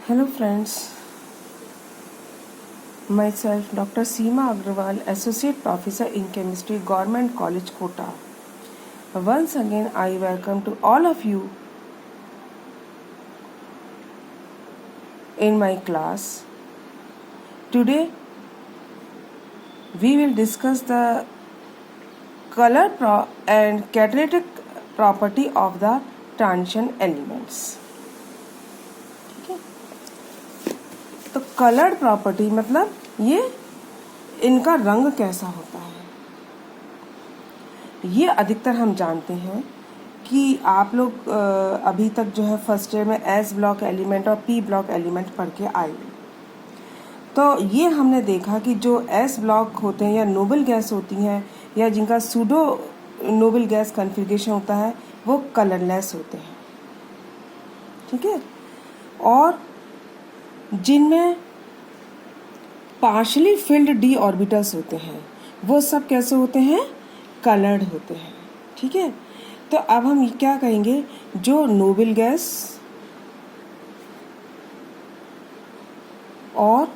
Hello friends, myself Dr. Seema Agrawal, Associate Professor in Chemistry, Government College, Kota. Once again, I welcome to all of you in my class. Today, we will discuss the color and catalytic property of the transition elements. तो coloured property मतलब ये इनका रंग कैसा होता है, ये अधिकतर हम जानते हैं कि आप लोग अभी तक जो है फर्स्ट ईयर में एस ब्लॉक एलिमेंट और पी ब्लॉक एलिमेंट पढ़ के आए। तो ये हमने देखा कि जो एस ब्लॉक होते हैं या नोबल गैस होती हैं या जिनका सूडो नोबल गैस कॉन्फ़िगरेशन होता है वो कलरलेस होते हैं, ठीक है। और जिनमें पार्शली फिल्ड डी ऑर्बिटल्स होते हैं वो सब कैसे होते हैं, कलर्ड होते हैं, ठीक है। तो अब हम क्या कहेंगे, जो नोबल गैस और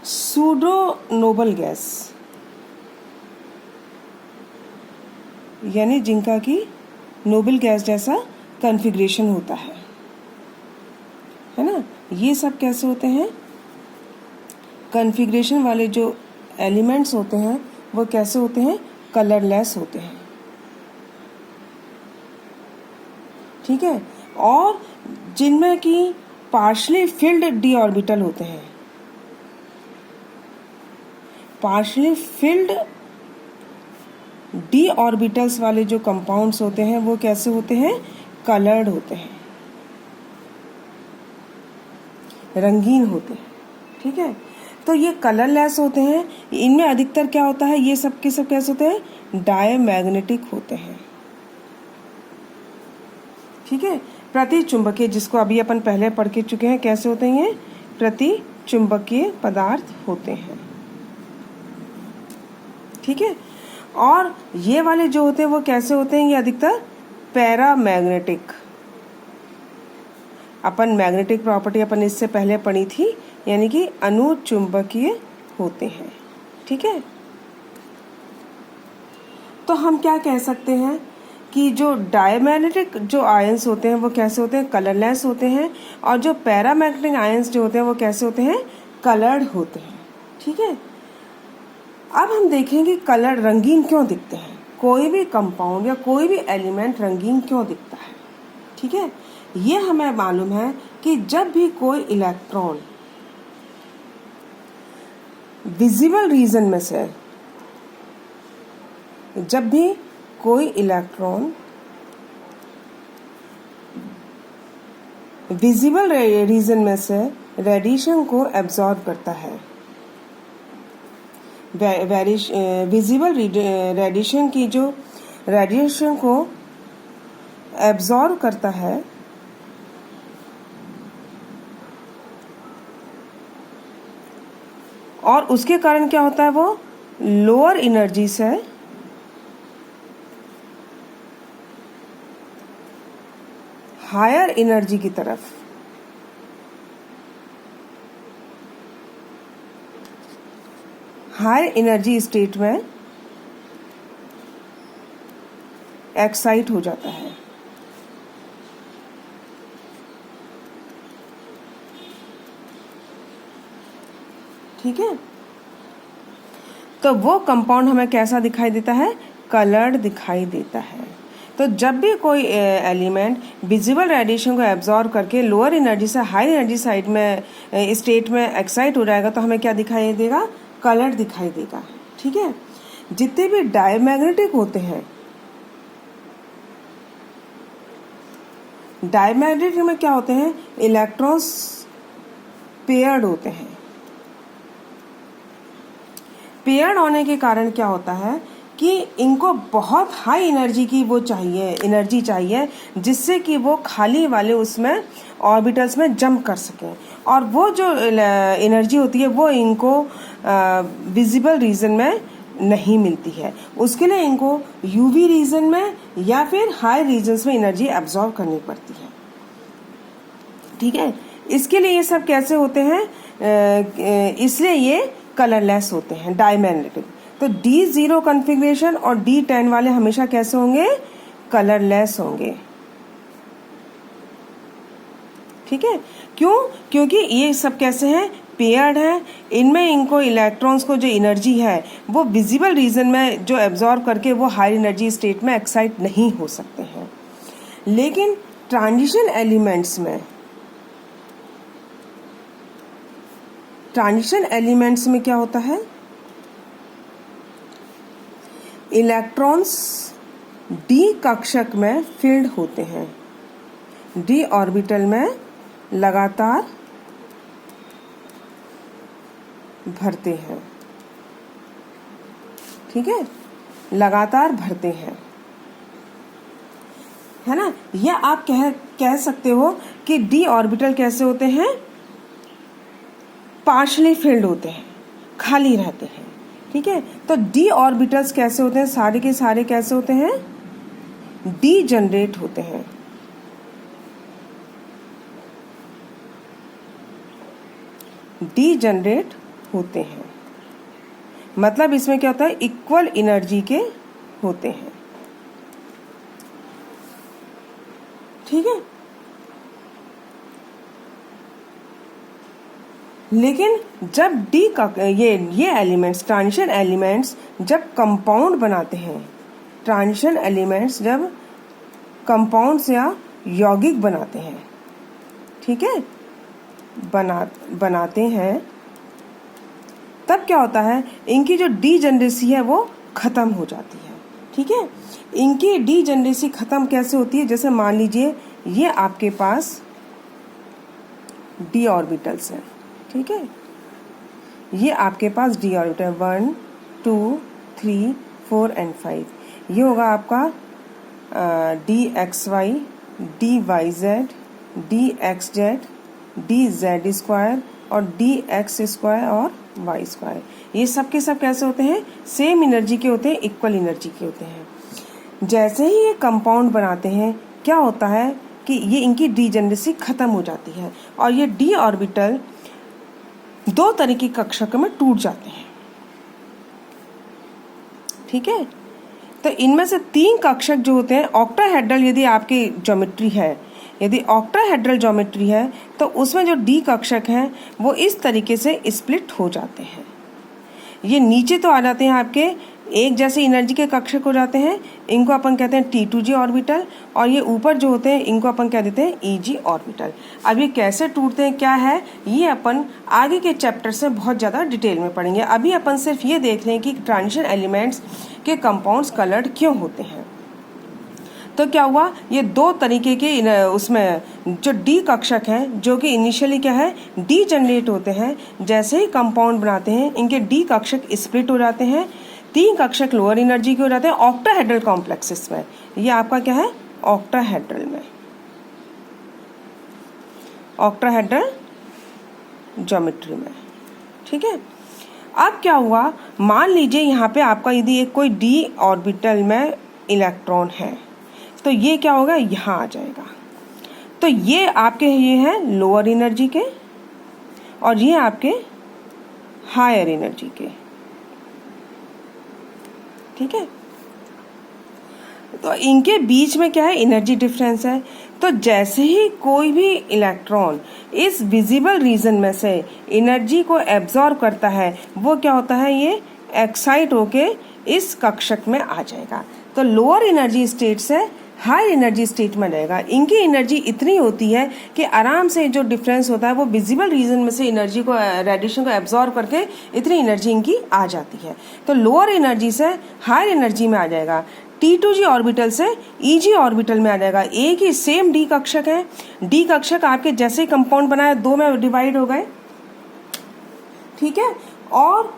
सूडो नोबल गैस यानी जिनका कि नोबल गैस जैसा कॉन्फ़िगरेशन होता है ना, ये सब कैसे होते हैं, कॉन्फ़िगरेशन वाले जो एलिमेंट्स होते हैं वो कैसे होते हैं, कलरलेस होते हैं, ठीक है। और जिनमें कि पार्शली फिल्ड डी ऑर्बिटल होते हैं, पार्शली फिल्ड डी ऑर्बिटल्स वाले जो कंपाउंड्स होते हैं वो कैसे होते हैं, कलर्ड होते हैं, रंगीन होते हैं, ठीक है। तो ये कलरलेस होते हैं। इनमें अधिकतर क्या होता है, ये सब के सब कैसे होते हैं, डायमैग्नेटिक होते हैं, ठीक है। प्रति चुंबकीय, जिसको अभी अपन पहले पढ़ के चुके हैं, कैसे होते हैं, ये प्रति चुंबकीय पदार्थ होते हैं, ठीक है। और ये वाले जो होते हैं वो कैसे होते हैं, ये अधिकतर पैरामैग्नेटिक। अपन मैग्नेटिक प्रॉपर्टी अपन इससे पहले पढ़ी थी, यानी कि अनुचुंबकीय होते हैं, ठीक है। तो हम क्या कह सकते हैं कि जो डायमैग्नेटिक जो आयंस होते हैं वो कैसे होते हैं, कलरलेस होते हैं, और जो पैरामैग्नेटिक आयंस जो होते हैं वो कैसे होते हैं, कलर्ड होते हैं, ठीक है। अब हम देखेंगे कलर रंगीन क्यों दिखते हैं, कोई भी कंपाउंड या कोई भी एलिमेंट रंगीन क्यों दिखता है, ठीक है। ये हमें मालूम है कि जब भी कोई इलेक्ट्रॉन विजिबल रीजन में से, जब भी कोई इलेक्ट्रॉन विजिबल रीजन में से रेडिएशन को एब्जॉर्ब करता है, विजिबल रेडिएशन की जो रेडिएशन को एब्जॉर्ब करता है, और उसके कारण क्या होता है, वो लोअर एनर्जी से हायर एनर्जी की तरफ हायर एनर्जी स्टेट में एक्साइट हो जाता है, ठीक है। तो वो कंपाउंड हमें कैसा दिखाई देता है, कलर्ड दिखाई देता है। तो जब भी कोई एलिमेंट विजिबल रेडिएशन को एब्जॉर्ब करके लोअर एनर्जी से हाई एनर्जी साइड में स्टेट में एक्साइट हो जाएगा तो हमें क्या दिखाई देगा, कलर्ड दिखाई देगा, ठीक है। जितने भी डायमैग्नेटिक होते हैं, डायमैग्नेटिक में क्या होते हैं, इलेक्ट्रॉन्स पेयर्ड होते हैं। पेयर्ड होने के कारण क्या होता है कि इनको बहुत हाई एनर्जी की वो चाहिए, एनर्जी चाहिए, जिससे कि वो खाली वाले उसमें ऑर्बिटल्स में जंप कर सकें, और वो जो एनर्जी होती है वो इनको विजिबल रीजन में नहीं मिलती है। उसके लिए इनको यूवी रीजन में या फिर हाई रीजन्स में एनर्जी एब्जॉर्ब करनी पड़ती है, ठीक है। इसके लिए ये सब कैसे होते हैं, इसलिए ये कलरलेस होते हैं डायमैग्नेटिक। तो D0 कॉन्फ़िगरेशन और D10 वाले हमेशा कैसे होंगे, कलरलेस होंगे। ठीक है, क्यों, क्योंकि ये सब कैसे हैं, पेयर्ड है। इनमें इनको इलेक्ट्रॉन्स को जो एनर्जी है वो विजिबल रीजन में जो एब्जॉर्ब करके वो हाई एनर्जी स्टेट में एक्साइट नहीं हो सकते हैं। लेकिन ट्रांजिशन एलिमेंट्स में क्या होता है, इलेक्ट्रॉन्स डी कक्षक में फील्ड होते हैं, डी ऑर्बिटल में लगातार भरते हैं। ठीक है, लगातार भरते हैं, है ना। या आप कह सकते हो कि डी ऑर्बिटल कैसे होते हैं, पार्शली फिल्ड होते हैं, खाली रहते हैं। ठीक है, तो डी ऑर्बिटल्स कैसे होते हैं, सारे के सारे कैसे होते हैं, डी जनरेट होते हैं। डी जनरेट होते हैं, मतलब इसमें क्या होता है, इक्वल एनर्जी के होते हैं। ठीक है, लेकिन जब डी का ये एलिमेंट्स, ट्रांजिशन एलिमेंट्स जब कंपाउंड बनाते हैं, ट्रांजिशन एलिमेंट्स जब कंपाउंड्स या यौगिक बनाते हैं, ठीक है, बनाते हैं, तब क्या होता है, इनकी जो डी जनरेसी है वो खत्म हो जाती है। ठीक है, इनकी डी जनरेसी खत्म कैसे होती है, जैसे मान लीजिए ये आपके पास डी ऑर्बिटल्स हैं। ठीक है, ये आपके पास डी ऑर्बिटल 1 2 3 4 एंड 5, ये होगा आपका D X Y, D Y Z, D X Z, D Z square और डी एक्स स्क्वायर और वाई स्क्वायर। ये सब के सब कैसे होते हैं, सेम एनर्जी के होते हैं, इक्वल एनर्जी के होते हैं। जैसे ही ये कंपाउंड बनाते हैं क्या होता है कि ये इनकी डी जनरेसी खत्म हो जाती है और ये डी ऑर्बिटल दो तरह की कक्षकों में टूट जाते हैं। ठीक है, तो इनमें से 3 कक्षक जो होते हैं ऑक्टाहेड्रल, यदि आपकी ज्योमेट्री है, यदि ऑक्टाहेड्रल ज्योमेट्री है तो उसमें जो डी कक्षक हैं वो इस तरीके से स्प्लिट हो जाते हैं। ये नीचे तो आ जाते हैं आपके एक जैसे एनर्जी के कक्षक हो जाते हैं, इनको अपन कहते हैं T2G ऑर्बिटल, और ये ऊपर जो होते हैं इनको अपन कह देते हैं EG ऑर्बिटल। अब ये कैसे टूटते हैं क्या है, ये अपन आगे के चैप्टर से बहुत ज़्यादा डिटेल में पढ़ेंगे। अभी अपन सिर्फ ये देख लें कि ट्रांजिशन एलिमेंट्स के कंपाउंड्स कलर्ड क्यों होते हैं। तो क्या हुआ, ये 2 तरीके के उसमें जो डी कक्षक हैं जो कि इनिशियली क्या है, डी जनरेट होते हैं। जैसे ही कंपाउंड बनाते हैं इनके डी कक्षक स्प्लिट हो जाते हैं, 3 कक्षक लोअर एनर्जी के हो जाते हैं ऑक्टाहेड्रल कॉम्प्लेक्सेस में। ये आपका क्या है, ऑक्टाहेड्रल में, ऑक्टाहेड्रल ज्योमेट्री में। ठीक है, अब क्या हुआ, मान लीजिए यहाँ पे आपका यदि एक कोई डी ऑर्बिटल में इलेक्ट्रॉन है तो ये क्या होगा, यहाँ आ जाएगा। तो ये आपके ये हैं लोअर एनर्जी के और ये आपके हायर एनर्जी के। ठीक है, तो इनके बीच में क्या है, एनर्जी डिफरेंस है। तो जैसे ही कोई भी इलेक्ट्रॉन इस विजिबल रीजन में से एनर्जी को एब्जॉर्ब करता है वो क्या होता है, ये एक्साइट होके इस कक्षक में आ जाएगा। तो लोअर एनर्जी स्टेट से हाई एनर्जी स्टेट में रहेगा। इनकी एनर्जी इतनी होती है कि आराम से जो डिफरेंस होता है वो विजिबल रीजन में से एनर्जी को, रेडिएशन को एब्जॉर्ब करके इतनी एनर्जी इनकी आ जाती है। तो लोअर एनर्जी से हाई एनर्जी में आ जाएगा, T2G ऑर्बिटल से EG ऑर्बिटल में आ जाएगा। एक ही सेम डी कक्षक है, डी कक्षक आपके जैसे ही कंपाउंड बनाए 2 में डिवाइड हो गए। ठीक है, और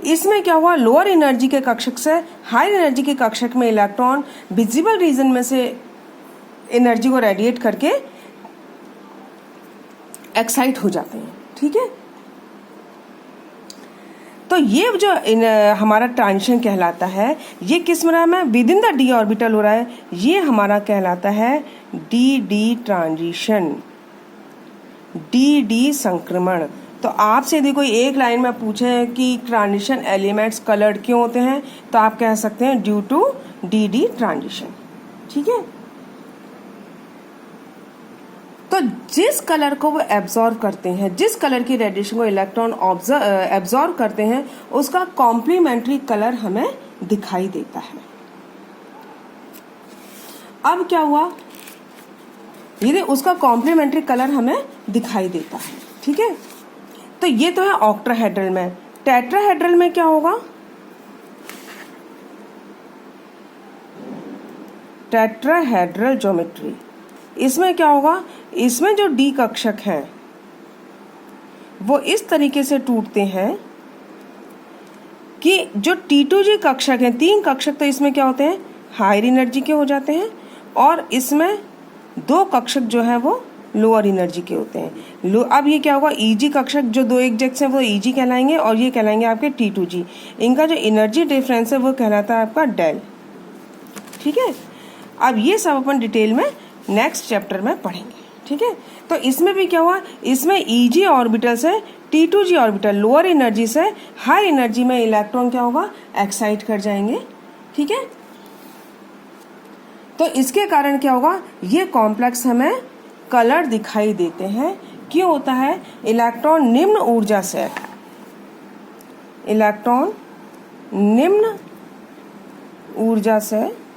इसमें क्या हुआ, लोअर एनर्जी के कक्षक से हाई एनर्जी के कक्षक में इलेक्ट्रॉन विजिबल रीजन में से एनर्जी को रेडिएट करके एक्साइट हो जाते हैं। ठीक है, तो ये जो हमारा ट्रांजिशन कहलाता है, ये किस में रहा है, with in the D orbital हो रहा है, ये हमारा कहलाता है D D transition, D D संक्रमण। तो आपसे यदि कोई एक लाइन में पूछे कि ट्रांजिशन एलिमेंट्स कलर्ड क्यों होते हैं, तो आप कह सकते हैं due to D D transition. ठीक है, तो जिस कलर को वो एब्जॉर्व करते हैं, जिस कलर की रेडिएशन को इलेक्ट्रॉन एब्जॉर्व करते हैं, उसका कॉम्प्लीमेंट्री कलर हमें दिखाई देता है। अब क्या हुआ, ये उसका कॉम्प्लीमेंट्री कलर हमें दिखाई देता है। ठीक है, तो ये तो है ऑक्टाहेड्रल में। टेट्राहेड्रल में क्या होगा, टेट्राहेड्रल ज्योमेट्री, इसमें क्या होगा, इसमें जो डी कक्षक हैं वो इस तरीके से टूटते हैं कि जो T2G कक्षक हैं, 3 कक्षक तो इसमें क्या होते हैं, हायर एनर्जी के हो जाते हैं, और इसमें 2 कक्षक जो है वो लोअर एनर्जी के होते हैं। अब ये क्या होगा, EG कक्षक जो 2 एग्जेक्ट्स हैं वो EG कहलाएंगे, और ये कहलाएंगे आपके T2G। इनका जो एनर्जी डिफरेंस है वो कहलाता है आपका डेल। ठीक है, अब ये सब अपन डिटेल में नेक्स्ट चैप्टर में पढ़ेंगे। ठीक है, तो इसमें भी क्या हुआ, इसमें EG ऑर्बिटल से T2G ऑर्बिटल लोअर एनर्जी से हाई एनर्जी में इलेक्ट्रॉन क्या होगा, एक्साइट कर जाएंगे। ठीक है, तो इसके कारण क्या होगा, ये कॉम्प्लेक्स हमें कलर दिखाई देते हैं। क्यों होता है, इलेक्ट्रॉन निम्न ऊर्जा से, इलेक्ट्रॉन निम्न ऊर्जा से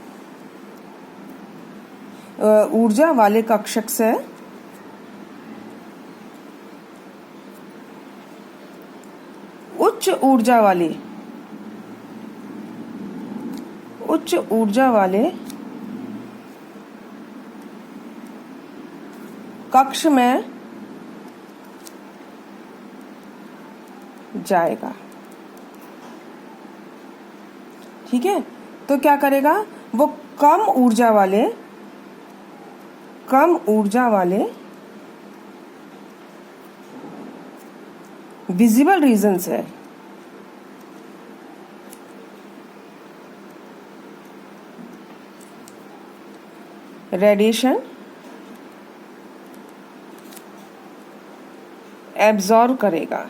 ऊर्जा वाले कक्षक से उच्च ऊर्जा वाले कक्ष में जाएगा। ठीक है, तो क्या करेगा, वो कम ऊर्जा वाले विजिबल रीजन से रेडिएशन एब्जॉर्ब करेगा।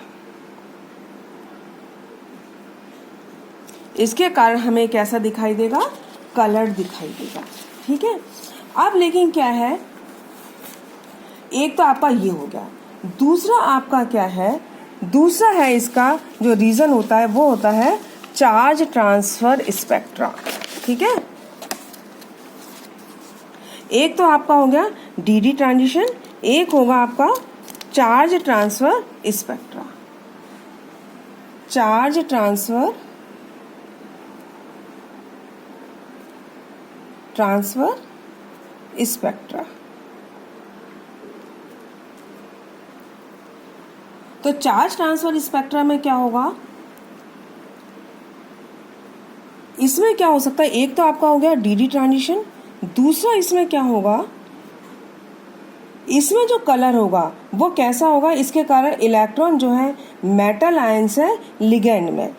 इसके कारण हमें कैसा दिखाई देगा, कलर दिखाई देगा। ठीक है, अब लेकिन क्या है, एक तो आपका ये हो गया, दूसरा आपका क्या है, दूसरा है इसका जो रीजन होता है वो होता है चार्ज ट्रांसफर स्पेक्ट्रा। ठीक है, एक तो आपका हो गया डी ट्रांजिशन, एक होगा आपका charge transfer spectra. Charge transfer spectra. तो चार्ज ट्रांसफर स्पेक्ट्रा में क्या होगा, इसमें क्या हो सकता है, एक तो आपका हो गया डी ट्रांजिशन, दूसरा इसमें क्या होगा, इसमें जो कलर होगा वो कैसा होगा, इसके कारण इलेक्ट्रॉन जो है मेटल आयन से लिगेंड में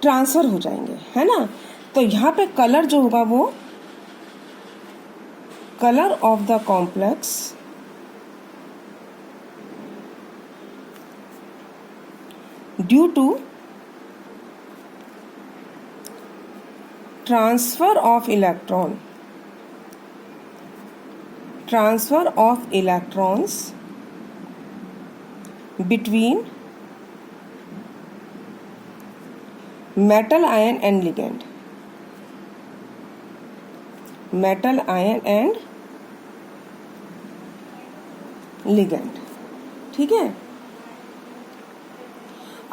ट्रांसफर हो जाएंगे, है ना। तो यहाँ पे कलर जो होगा वो colour of the complex due to transfer of electrons between metal ion and ligand, ठीक है।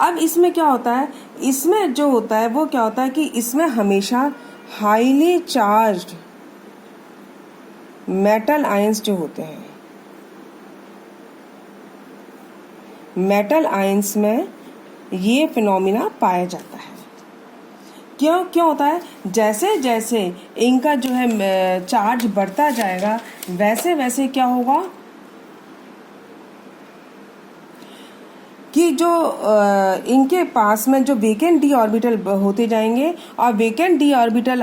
अब इसमें क्या होता है, इसमें जो होता है वो क्या होता है कि इसमें हमेशा हाईली चार्ज्ड मेटल आयंस जो होते हैं, मेटल आयंस में ये फिनोमिना पाया जाता है। क्यों होता है, जैसे जैसे इनका जो है चार्ज बढ़ता जाएगा वैसे वैसे क्या होगा कि जो इनके पास में जो वेकेंट डी ऑर्बिटल होते जाएंगे और वेकेंट डी ऑर्बिटल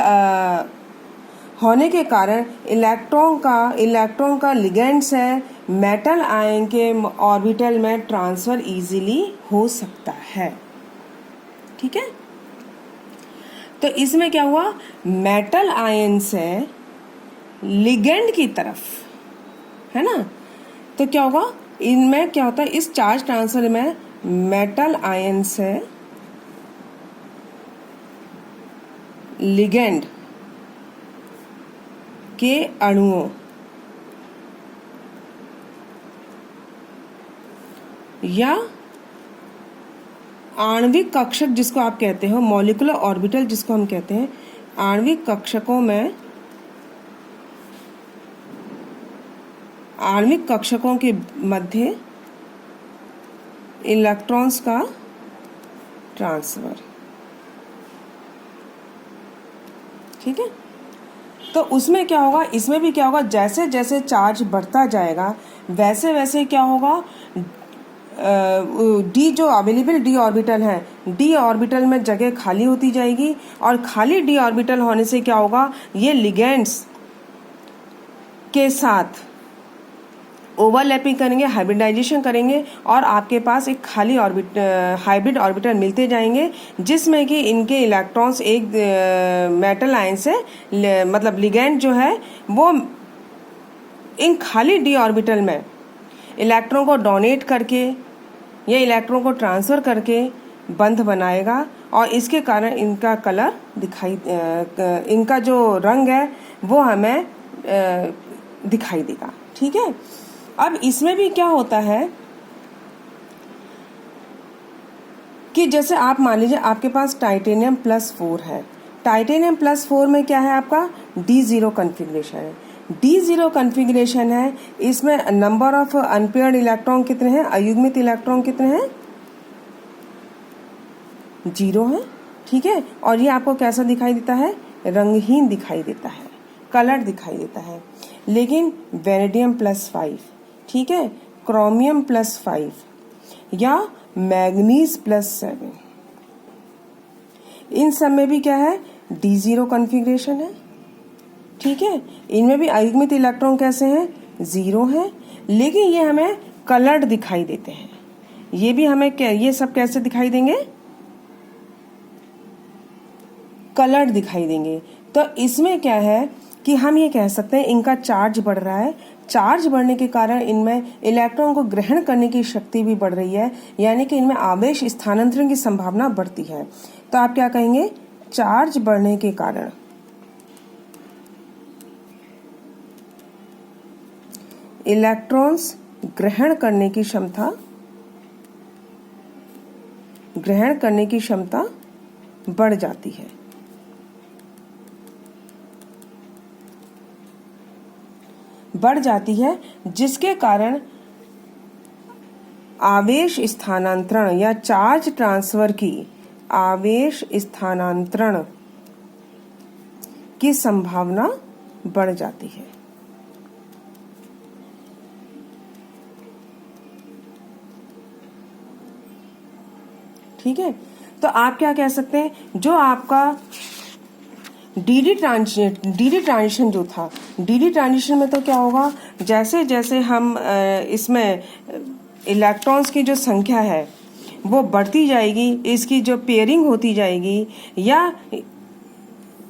होने के कारण इलेक्ट्रॉन का लिगेंड्स है मेटल आयन के ऑर्बिटल में ट्रांसफर इजीली हो सकता है। ठीक है, तो इसमें क्या हुआ, मेटल आयन से लिगेंड की तरफ, है ना, तो क्या होगा, इनमें क्या होता है, इस चार्ज ट्रांसफर में मेटल आयन से लिगेंड के अणुओं या आणविक कक्षक जिसको आप कहते हो, मॉलिक्यूलर ऑर्बिटल जिसको हम कहते हैं, आणविक कक्षकों में आणविक कक्षकों के मध्य इलेक्ट्रॉन्स का ट्रांसफर। ठीक है, तो उसमें क्या होगा, इसमें भी क्या होगा, जैसे जैसे चार्ज बढ़ता जाएगा वैसे वैसे क्या होगा, डी जो अवेलेबल डी ऑर्बिटल है, डी ऑर्बिटल में जगह खाली होती जाएगी और खाली डी ऑर्बिटल होने से क्या होगा, ये लिगेंड्स के साथ ओवरलैपिंग करेंगे, हाइब्रिडाइजेशन करेंगे और आपके पास एक खाली हाइब्रिड ऑर्बिटल मिलते जाएंगे जिसमें कि इनके इलेक्ट्रॉन्स एक मेटल आयन से मतलब लिगेंड जो है वो इन खाली डी ऑर्बिटल में इलेक्ट्रॉन को डोनेट करके या इलेक्ट्रॉन को ट्रांसफ़र करके बंध बनाएगा और इसके कारण इनका कलर इनका जो रंग है वो हमें दिखाई देगा। ठीक है, अब इसमें भी क्या होता है कि जैसे आप मान लीजिए आपके पास टाइटेनियम +4 है, टाइटेनियम +4 में क्या है, आपका D0 कॉन्फ़िगरेशन है। D0 कॉन्फ़िगरेशन है, इसमें नंबर ऑफ अनपेयर्ड इलेक्ट्रॉन कितने हैं, अयुग्मित इलेक्ट्रॉन कितने हैं, 0 है। ठीक है, और ये आपको कैसा दिखाई देता है, रंगहीन दिखाई देता है, कलर दिखाई देता है। लेकिन वेनेडियम +5, ठीक है, क्रोमियम +5 या मैग्नीज +7, इन सब में भी क्या है, D0 कॉन्फ़िगरेशन है। ठीक है, इनमें भी अयुग्मित इलेक्ट्रॉन कैसे हैं, 0 है, लेकिन ये हमें कलर्ड दिखाई देते हैं। ये भी हमें ये सब कैसे दिखाई देंगे, कलर्ड दिखाई देंगे। तो इसमें क्या है कि हम ये कह सकते हैं इनका चार्ज बढ़ रहा है, चार्ज बढ़ने के कारण इनमें इलेक्ट्रॉन को ग्रहण करने की शक्ति भी बढ़ रही है, यानी कि इनमें आवेश स्थानांतरण की संभावना बढ़ती है। तो आप क्या कहेंगे, चार्ज बढ़ने के कारण इलेक्ट्रॉन्स ग्रहण करने की क्षमता बढ़ जाती है। जिसके कारण आवेश स्थानांतरण या चार्ज ट्रांसफर की आवेश स्थानांतरण की संभावना बढ़ जाती है। ठीक है, तो आप क्या कह सकते हैं, जो आपका डी ट्रांजिशन जो था, डी ट्रांजिशन में तो क्या होगा, जैसे जैसे हम इसमें इलेक्ट्रॉन्स की जो संख्या है वो बढ़ती जाएगी, इसकी जो पेयरिंग होती जाएगी, या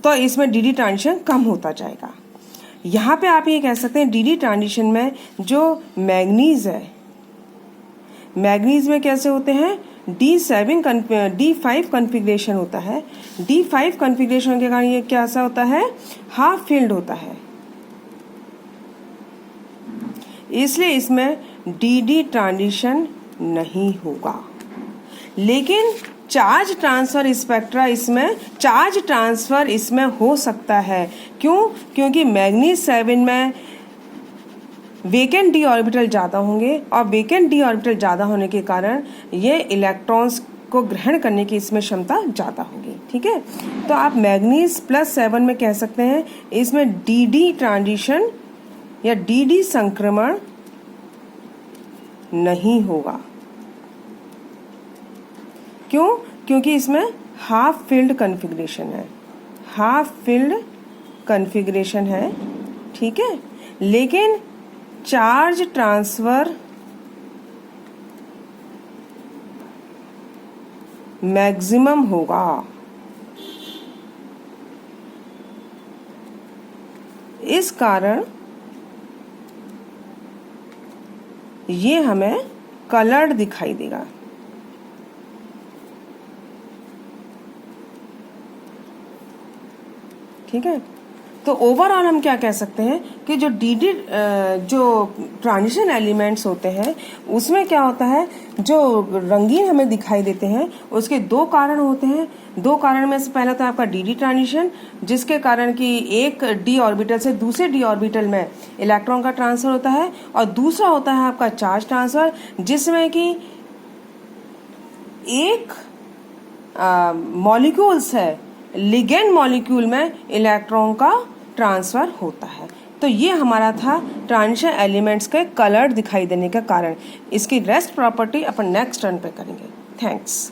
तो इसमें डी ट्रांजिशन कम होता जाएगा। यहाँ पे आप ये कह सकते हैं डी ट्रांजिशन में जो मैग्नीज है, मैग्नीज में कैसे होते हैं, D5 कॉन्फ़िगरेशन होता है। D5 कॉन्फ़िगरेशन के कारण ये कैसा होता है, हाफ फील्ड होता है, इसलिए इसमें डी ट्रांजिशन नहीं होगा। लेकिन चार्ज ट्रांसफर इसमें हो सकता है। क्यों? क्योंकि मैग्नीज 7 में वेकेंट डी ऑर्बिटल ज़्यादा होंगे और वेकेंट डी ऑर्बिटल ज़्यादा होने के कारण ये इलेक्ट्रॉन्स को ग्रहण करने की इसमें क्षमता ज़्यादा होगी। ठीक है, तो आप मैग्नीज +7 में कह सकते हैं इसमें डी ट्रांजिशन या डी संक्रमण नहीं होगा। क्यों? क्योंकि इसमें हाफ फिल्ड कन्फिग्रेशन है, हाफ फिल्ड कन्फिग्रेशन है, ठीक है। लेकिन चार्ज ट्रांसफर मैक्सिमम होगा। इस कारण ये हमें कलर्ड दिखाई देगा। ठीक है, तो ओवरऑल हम क्या कह सकते हैं कि जो जो ट्रांजिशन एलिमेंट्स होते हैं उसमें क्या होता है, जो रंगीन हमें दिखाई देते हैं उसके दो कारण होते हैं। दो कारण में से पहला तो आपका डी ट्रांजिशन, जिसके कारण कि एक डी ऑर्बिटल से दूसरे डी ऑर्बिटल में इलेक्ट्रॉन का ट्रांसफर होता है, और दूसरा होता है आपका चार्ज ट्रांसफर, जिसमें कि एक मॉलिक्यूल्स है, लिगेंड मॉलिक्यूल में इलेक्ट्रॉन का ट्रांसफर होता है। तो ये हमारा था ट्रांजिशन एलिमेंट्स के कलर दिखाई देने का कारण। इसकी रेस्ट प्रॉपर्टी अपन नेक्स्ट टर्न पे करेंगे। थैंक्स।